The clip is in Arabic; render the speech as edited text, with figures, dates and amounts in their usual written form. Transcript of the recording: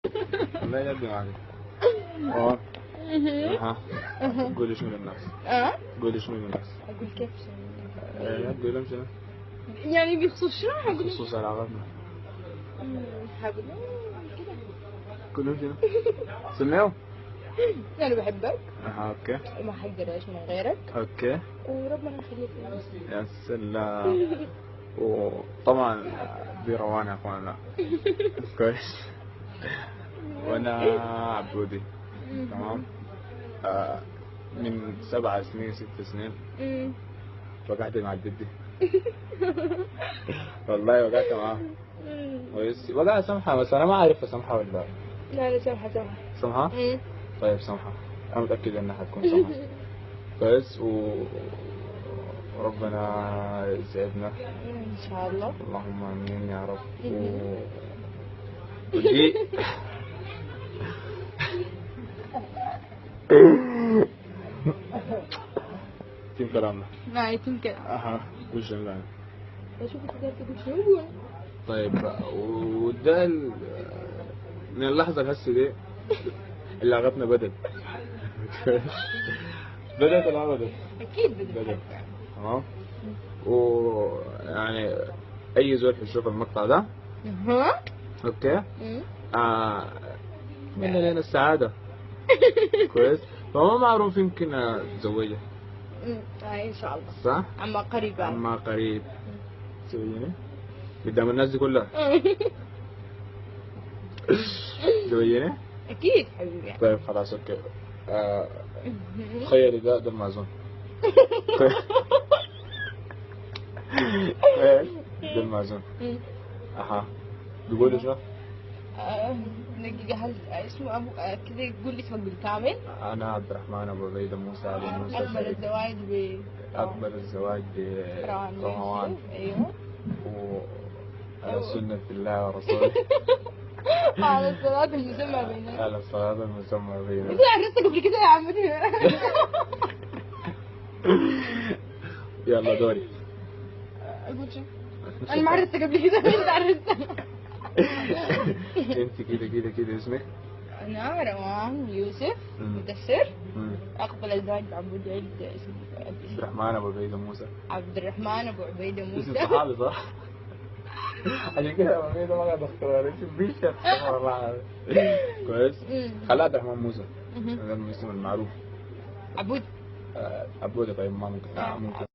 والله جد معاك. ها قولي شنو للناس؟ قولي شنو للناس؟ اقول كيف قولي لهم شنو؟ يعني بخصوص شنو حقول؟ بخصوص علاقتنا. حقول لهم كده. قول لهم شنو؟ سمعوا؟ انا بحبك. اوكي. وما حقدر اعيش من غيرك. اوكي. وربنا يخليك لنا. يا سلام. وطبعا دي روان يا اخوانا. كويس. وانا عبودي. تمام. من 7 سنين 6 سنين وقعت مع جدي. والله وقعت معاه. وقعت سمحة بس انا ما اعرف اسمحها ولا لا لا سامحة. سمحة؟ طيب سمحة. انا متأكد انها حتكون سمحة. كويس وربنا يسعدنا ان شاء الله. اللهم امين يا رب. ودي تيم كلامنا. لا يتم كده. قول شنو الآن؟ اشوف تقدر تقول شنو. طيب وده من اللحظة الهسه دي علاقتنا بدت. بدت ولا ما بدت؟ اكيد بدت. تمام. ويعني اي زول يشوف المقطع ده اوكي اتمنى لنا السعادة. كويس. فما معروف يمكن اتزوجها. ان شاء الله. صح؟ عما قريب. عما قريب. تزوجيني؟ قدام الناس دي كلها. تزوجيني؟ اكيد حبيبي. طيب خلاص اوكي. تخيلي ده المأذون. ده المأذون. بيقولوا شنو؟ دقيقة هل اسمه أبو كذا يقول اسمك بالكامل؟ أنا عبد الرحمن أبو عبيدة موسى علي موسى. أكبر الزواج أكبر الزواج بروان. أيوه. وعلى سنة الله ورسوله. على الصلاة المسمى بيننا. على الصلاة المسمى بيننا. أنت عرفتك قبل كده يا عمتي. يلا دوري. أقول شو؟ أنا ما عرفتك قبل كده. أنت عرفتك. انت كده اسمك؟ انا روان يوسف مدثر. اقبل الزواج بعبود عيد اسمه عبد الرحمن ابو عبيده موسى. عبد الرحمن ابو عبيده موسى. اسم صحابي صح؟ عشان كده ابو عبيده ما قاعد اختار اسم بيشف. والله كويس. خلاه عبد الرحمن موسى. هذا الاسم المعروف. عبود. عبود. طيب ما ممكن